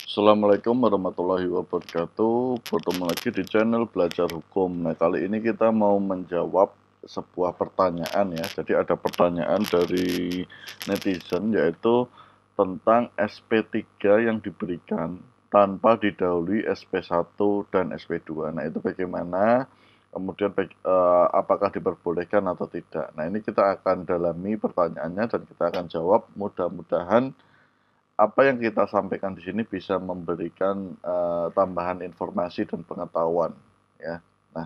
Assalamualaikum warahmatullahi wabarakatuh. Bertemu lagi di channel Belajar Hukum. Nah, kali ini kita mau menjawab sebuah pertanyaan ya. Jadi ada pertanyaan dari netizen yaitu tentang SP3 yang diberikan tanpa didahului SP1 dan SP2. Nah, itu bagaimana? Kemudian apakah diperbolehkan atau tidak? Nah, ini kita akan dalami pertanyaannya dan kita akan jawab. Mudah-mudahan apa yang kita sampaikan di sini bisa memberikan tambahan informasi dan pengetahuan ya. Nah,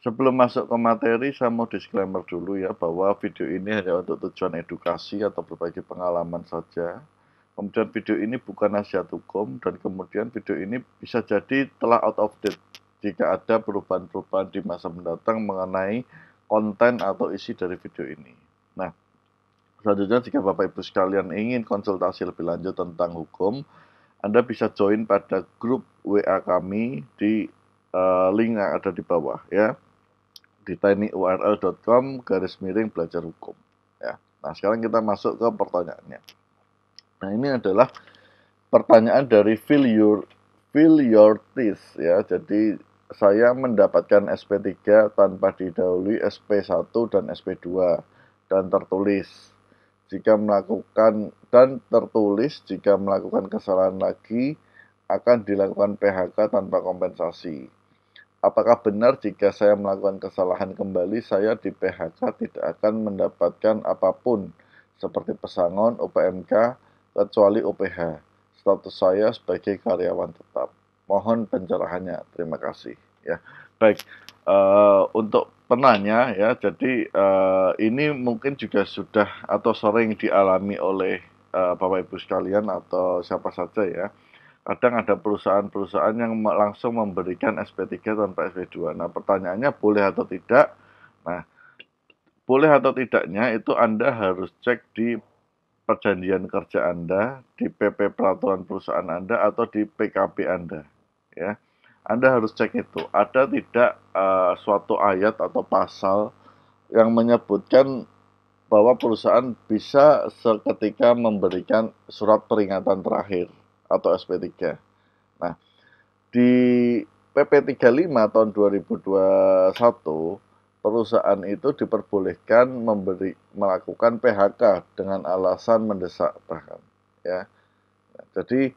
sebelum masuk ke materi saya mau disclaimer dulu ya bahwa video ini hanya untuk tujuan edukasi atau berbagi pengalaman saja. Kemudian video ini bukan nasihat hukum dan kemudian video ini bisa jadi telah out of date jika ada perubahan-perubahan di masa mendatang mengenai konten atau isi dari video ini. Nah, selanjutnya, jika Bapak Ibu sekalian ingin konsultasi lebih lanjut tentang hukum, Anda bisa join pada grup WA kami di link yang ada di bawah ya, di tinyurl.com/belajar hukum. Ya. Nah, sekarang kita masuk ke pertanyaannya. Nah, ini adalah pertanyaan dari Feel Your Teeth ya. Jadi saya mendapatkan SP3 tanpa didahului SP1 dan SP2 dan tertulis jika melakukan kesalahan lagi akan dilakukan PHK tanpa kompensasi. Apakah benar jika saya melakukan kesalahan kembali saya di PHK tidak akan mendapatkan apapun seperti pesangon, UPMK, kecuali UPH. Status saya sebagai karyawan tetap. Mohon pencerahannya. Terima kasih. Ya, baik. Untuk penanya ya, jadi ini mungkin juga sudah atau sering dialami oleh Bapak Ibu sekalian atau siapa saja ya. Kadang ada perusahaan-perusahaan yang langsung memberikan SP3 tanpa SP2. Nah, pertanyaannya boleh atau tidak? Nah, boleh atau tidaknya itu Anda harus cek di perjanjian kerja Anda, di PP peraturan perusahaan Anda, atau di PKB Anda. Ya, Anda harus cek itu. Ada tidak suatu ayat atau pasal yang menyebutkan bahwa perusahaan bisa seketika memberikan surat peringatan terakhir atau SP3. Nah, di PP 35 tahun 2021, perusahaan itu diperbolehkan melakukan PHK dengan alasan mendesak bahkan ya. Jadi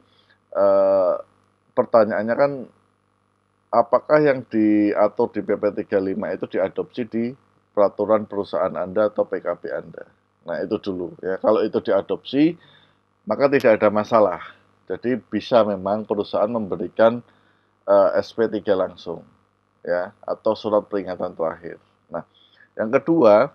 pertanyaannya kan apakah yang diatur di PP 35 itu diadopsi di peraturan perusahaan Anda atau PKB Anda. Nah, itu dulu ya. Kalau itu diadopsi, maka tidak ada masalah. Jadi bisa memang perusahaan memberikan SP3 langsung ya atau surat peringatan terakhir. Nah, yang kedua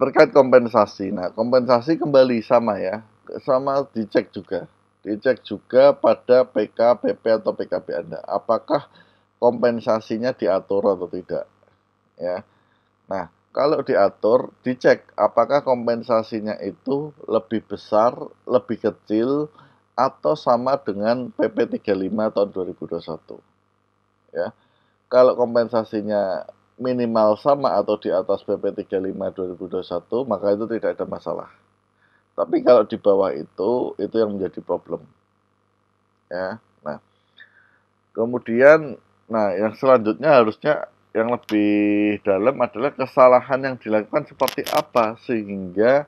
terkait kompensasi. Nah, kompensasi kembali sama ya, sama dicek juga. Dicek juga pada PK, PP atau PKB Anda. Apakah kompensasinya diatur atau tidak ya. Nah, kalau diatur, dicek apakah kompensasinya itu lebih besar, lebih kecil, atau sama dengan PP 35 tahun 2021. Ya. Kalau kompensasinya minimal sama atau di atas PP 35 2021, maka itu tidak ada masalah. Tapi kalau di bawah itu yang menjadi problem. Ya. Nah, kemudian yang selanjutnya harusnya yang lebih dalam adalah kesalahan yang dilakukan seperti apa sehingga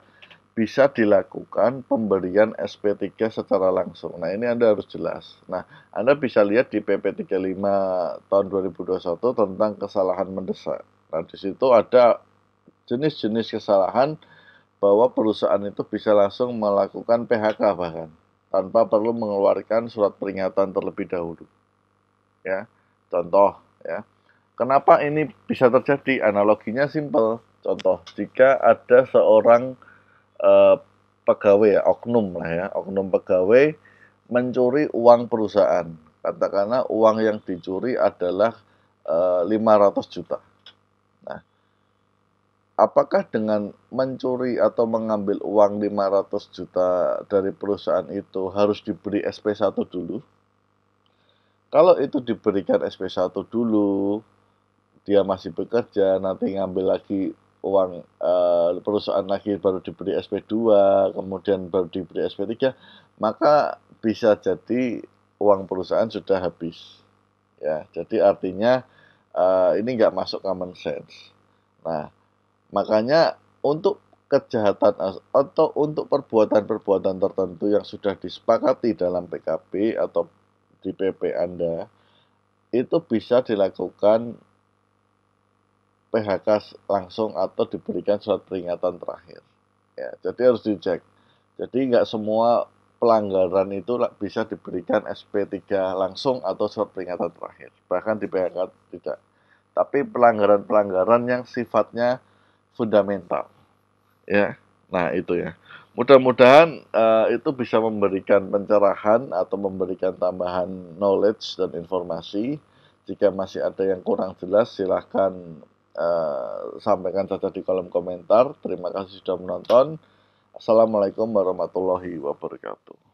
bisa dilakukan pemberian SP3 secara langsung. Nah, ini Anda harus jelas. Nah, Anda bisa lihat di PP 35 tahun 2021 tentang kesalahan mendesak. Nah, di situ ada jenis-jenis kesalahan bahwa perusahaan itu bisa langsung melakukan PHK bahkan tanpa perlu mengeluarkan surat peringatan terlebih dahulu. Ya, contoh ya. Kenapa ini bisa terjadi? Analoginya simpel. Contoh, jika ada seorang pegawai ya, oknum lah ya, oknum pegawai mencuri uang perusahaan. Katakanlah uang yang dicuri adalah 500 juta. Nah, apakah dengan mencuri atau mengambil uang 500 juta dari perusahaan itu harus diberi SP1 dulu? Kalau itu diberikan SP1 dulu, dia masih bekerja, nanti ngambil lagi uang perusahaan lagi baru diberi SP2, kemudian baru diberi SP3, maka bisa jadi uang perusahaan sudah habis. Ya, jadi artinya ini nggak masuk common sense. Nah, makanya untuk kejahatan atau untuk perbuatan-perbuatan tertentu yang sudah disepakati dalam PKB atau di PP Anda, itu bisa dilakukan PHK langsung atau diberikan surat peringatan terakhir. Ya, jadi harus dicek. Jadi nggak semua pelanggaran itu bisa diberikan SP3 langsung atau surat peringatan terakhir. Bahkan di PHK tidak. Tapi pelanggaran-pelanggaran yang sifatnya fundamental. Ya, nah itu ya. Mudah-mudahan itu bisa memberikan pencerahan atau memberikan tambahan knowledge dan informasi. Jika masih ada yang kurang jelas, silahkan sampaikan saja di kolom komentar. Terima kasih sudah menonton. Assalamualaikum warahmatullahi wabarakatuh.